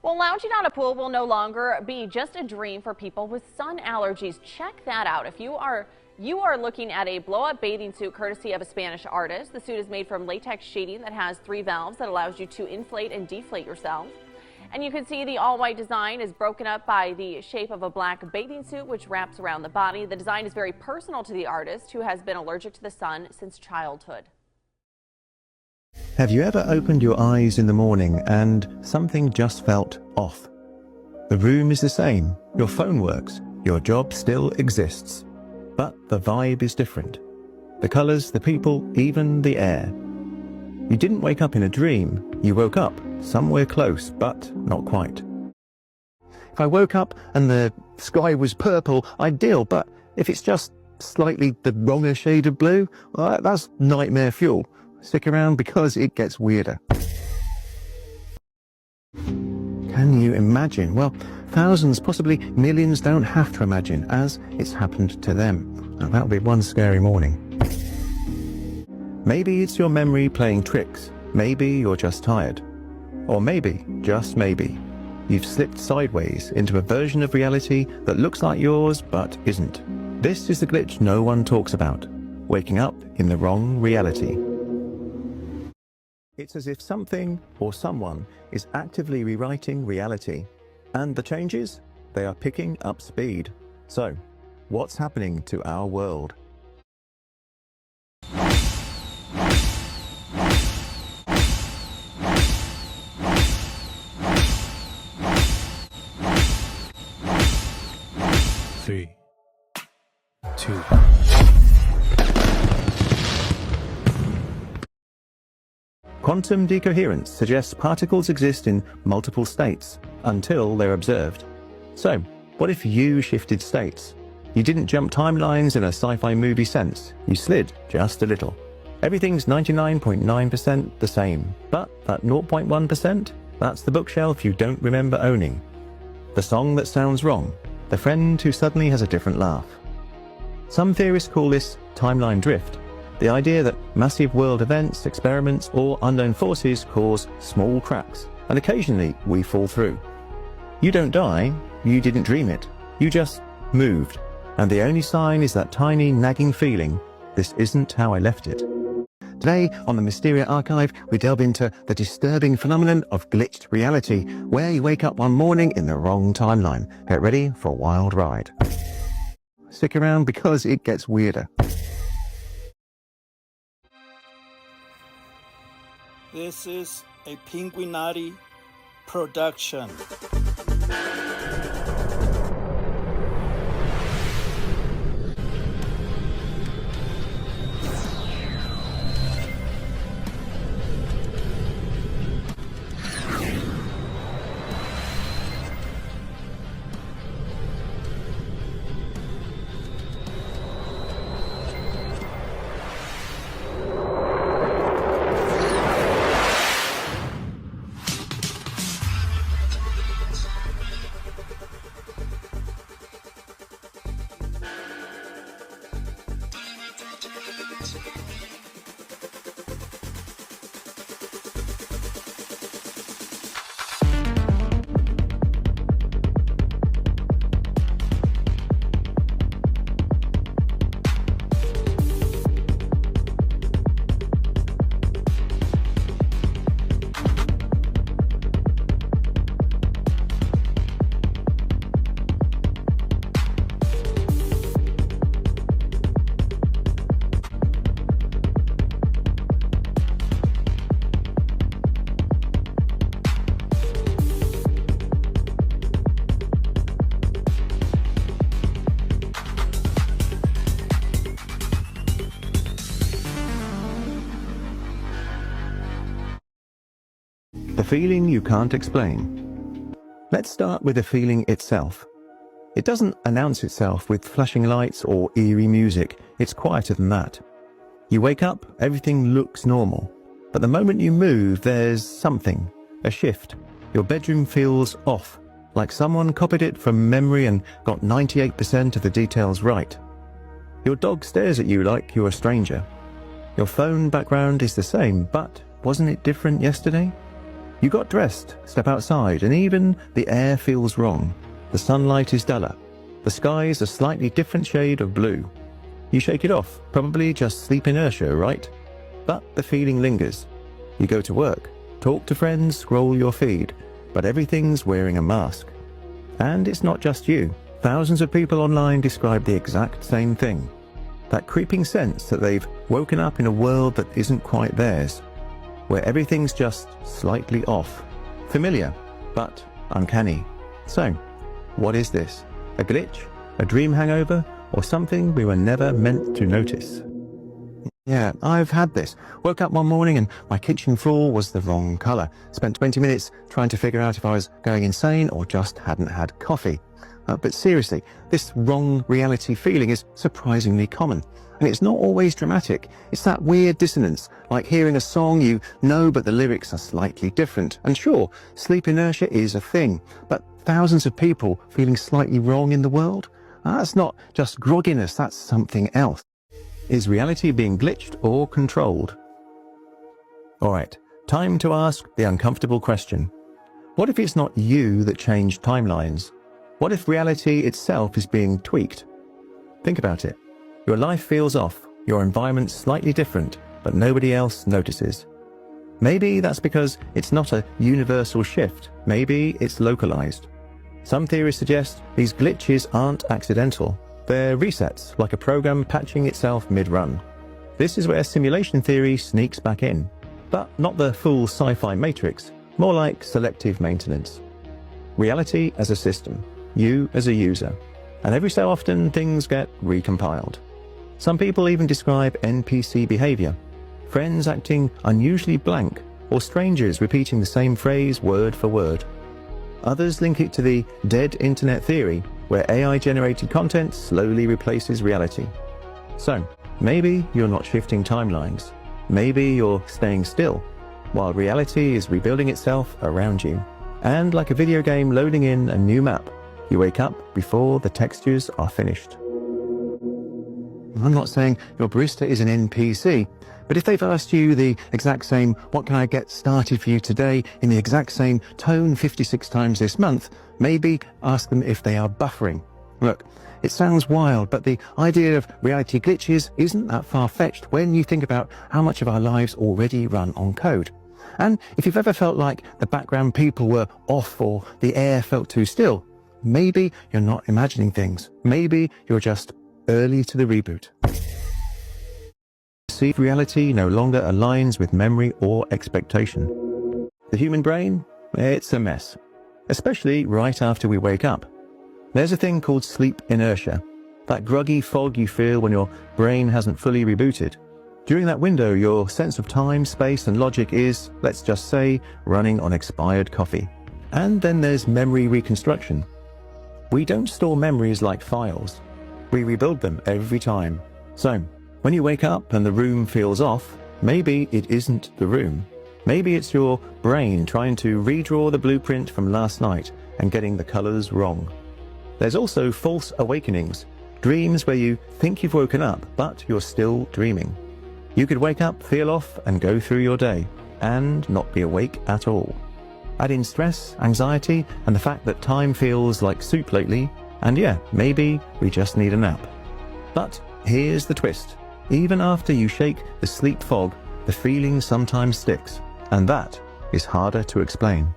Well, lounging on a pool will no longer be just a dream for people with sun allergies. Check that out. If you are looking at a blow-up bathing suit courtesy of a Spanish artist. The suit is made from latex sheeting that has 3 valves that allows you to inflate and deflate yourself. And you can see the all-white design is broken up by the shape of a black bathing suit, which wraps around the body. The design is very personal to the artist, who has been allergic to the sun since childhood. Have you ever opened your eyes in the morning and something just felt off? The room is the same, your phone works, your job still exists, but the vibe is different. The colors, the people, even the air. You didn't wake up in a dream, you woke up somewhere close, but not quite. If I woke up and the sky was purple, ideal, but if it's just slightly the wronger shade of blue, well, that's nightmare fuel. Stick around because it gets weirder. Can you imagine? Well, thousands, possibly millions don't have to imagine, as it's happened to them. Now, that'll be one scary morning. Maybe it's your memory playing tricks. Maybe you're just tired. Or maybe, just maybe, you've slipped sideways into a version of reality that looks like yours but isn't. This is the glitch no one talks about. Waking up in the wrong reality. It's as if something or someone is actively rewriting reality. And the changes? They are picking up speed. So, what's happening to our world? Three, two. Quantum decoherence suggests particles exist in multiple states until they're observed. So, what if you shifted states? You didn't jump timelines in a sci-fi movie sense. You slid just a little. Everything's 99.9% the same, but that 0.1%, that's the bookshelf you don't remember owning. The song that sounds wrong. The friend who suddenly has a different laugh. Some theorists call this timeline drift. The idea that massive world events, experiments, or unknown forces cause small cracks, and occasionally we fall through. You don't die, you didn't dream it, you just moved. And the only sign is that tiny nagging feeling, this isn't how I left it. Today on the Mysteria Archive, we delve into the disturbing phenomenon of glitched reality, where you wake up one morning in the wrong timeline. Get ready for a wild ride. Stick around because it gets weirder. This is a Pinguinati production. The feeling you can't explain. Let's start with the feeling itself. It doesn't announce itself with flashing lights or eerie music. It's quieter than that. You wake up, everything looks normal. But the moment you move, there's something, a shift. Your bedroom feels off, like someone copied it from memory and got 98% of the details right. Your dog stares at you like you're a stranger. Your phone background is the same, but wasn't it different yesterday? You got dressed, step outside, and even the air feels wrong. The sunlight is duller. The sky is a slightly different shade of blue. You shake it off, probably just sleep inertia, right? But the feeling lingers. You go to work, talk to friends, scroll your feed, but everything's wearing a mask. And it's not just you. Thousands of people online describe the exact same thing. That creeping sense that they've woken up in a world that isn't quite theirs, where everything's just slightly off. Familiar, but uncanny. So, what is this? A glitch? A dream hangover? Or something we were never meant to notice? Yeah, I've had this. Woke up one morning and my kitchen floor was the wrong colour. Spent 20 minutes trying to figure out if I was going insane or just hadn't had coffee. But seriously, this wrong reality feeling is surprisingly common. And it's not always dramatic. It's that weird dissonance, like hearing a song you know but the lyrics are slightly different. And sure, sleep inertia is a thing, but thousands of people feeling slightly wrong in the world? That's not just grogginess, that's something else. Is reality being glitched or controlled? Alright, time to ask the uncomfortable question. What if it's not you that changed timelines? What if reality itself is being tweaked? Think about it. Your life feels off, your environment's slightly different, but nobody else notices. Maybe that's because it's not a universal shift. Maybe it's localized. Some theories suggest these glitches aren't accidental. They're resets, like a program patching itself mid-run. This is where simulation theory sneaks back in, but not the full sci-fi matrix, more like selective maintenance. Reality as a system, you as a user, and every so often things get recompiled. Some people even describe NPC behavior, friends acting unusually blank, or strangers repeating the same phrase word for word. Others link it to the dead internet theory, where AI-generated content slowly replaces reality. So, maybe you're not shifting timelines. Maybe you're staying still, while reality is rebuilding itself around you. And like a video game loading in a new map, you wake up before the textures are finished. I'm not saying your barista is an NPC, but if they've asked you the exact same, what can I get started for you today, in the exact same tone 56 times this month, maybe ask them if they are buffering. Look, it sounds wild, but the idea of reality glitches isn't that far-fetched when you think about how much of our lives already run on code. And if you've ever felt like the background people were off or the air felt too still, maybe you're not imagining things. Maybe you're just early to the reboot. Perceived reality no longer aligns with memory or expectation. The human brain, it's a mess, especially right after we wake up. There's a thing called sleep inertia, that groggy fog you feel when your brain hasn't fully rebooted. During that window, your sense of time, space, and logic is, let's just say, running on expired coffee. And then there's memory reconstruction. We don't store memories like files. We rebuild them every time. So, when you wake up and the room feels off, maybe it isn't the room. Maybe it's your brain trying to redraw the blueprint from last night and getting the colors wrong. There's also false awakenings, dreams where you think you've woken up, but you're still dreaming. You could wake up, feel off, and go through your day, and not be awake at all. Add in stress, anxiety, and the fact that time feels like soup lately, and yeah, maybe we just need a nap. But here's the twist. Even after you shake the sleep fog, the feeling sometimes sticks, and that is harder to explain.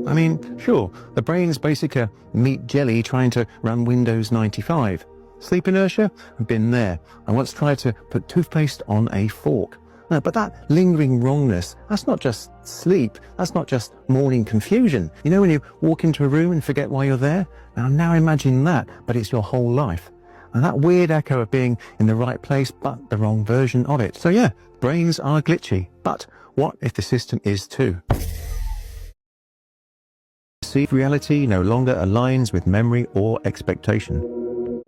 I mean, sure, the brain's basically a meat jelly trying to run Windows 95. Sleep inertia? I've been there. I once tried to put toothpaste on a fork. But that lingering wrongness, that's not just sleep, that's not just morning confusion. You know when you walk into a room and forget why you're there? Now imagine that, but it's your whole life. And that weird echo of being in the right place, but the wrong version of it. So yeah, brains are glitchy, but what if the system is too? Perceived reality no longer aligns with memory or expectation.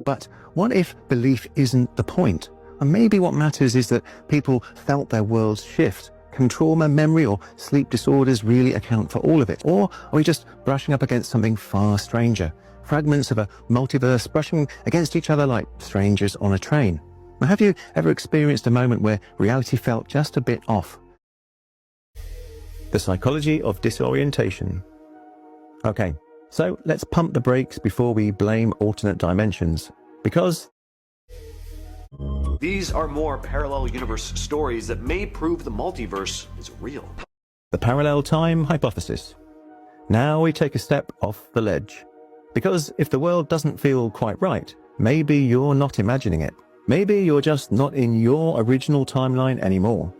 But what if belief isn't the point? And maybe what matters is that people felt their worlds shift. Can trauma, memory, or sleep disorders really account for all of it? Or are we just brushing up against something far stranger? Fragments of a multiverse brushing against each other like strangers on a train. Now, have you ever experienced a moment where reality felt just a bit off? The psychology of disorientation. Okay, so let's pump the brakes before we blame alternate dimensions, because these are more parallel universe stories that may prove the multiverse is real. the parallel time hypothesis. Now we take a step off the ledge. Because if the world doesn't feel quite right, maybe you're not imagining it. Maybe you're just not in your original timeline anymore.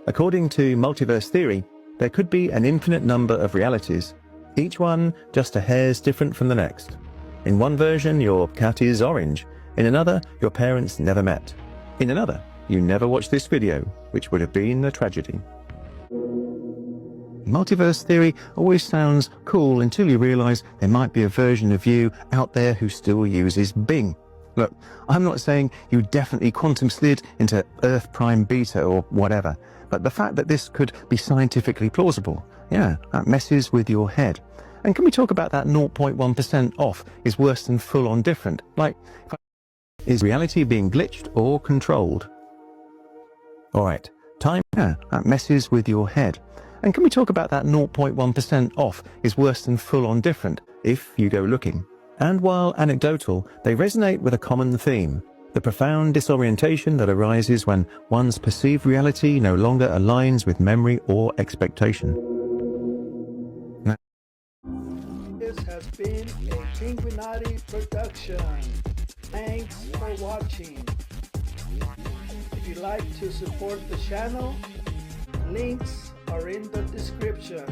According to multiverse theory, there could be an infinite number of realities, each one just a hair's different from the next. In one version, your cat is orange. In another, your parents never met. In another, you never watched this video, which would have been a tragedy. Multiverse theory always sounds cool until you realize there might be a version of you out there who still uses Bing. Look, I'm not saying you definitely quantum slid into Earth Prime Beta or whatever, but the fact that this could be scientifically plausible, yeah, that messes with your head. And can we talk about that 0.1% off is worse than full-on different? Like, is reality being glitched or controlled? Alright, time, yeah, that messes with your head. And can we talk about that 0.1% off is worse than full-on different if you go looking? And while anecdotal, they resonate with a common theme, the profound disorientation that arises when one's perceived reality no longer aligns with memory or expectation. This has been a Pinguinati production. Thanks for watching. If you'd like to support the channel, links are in the description.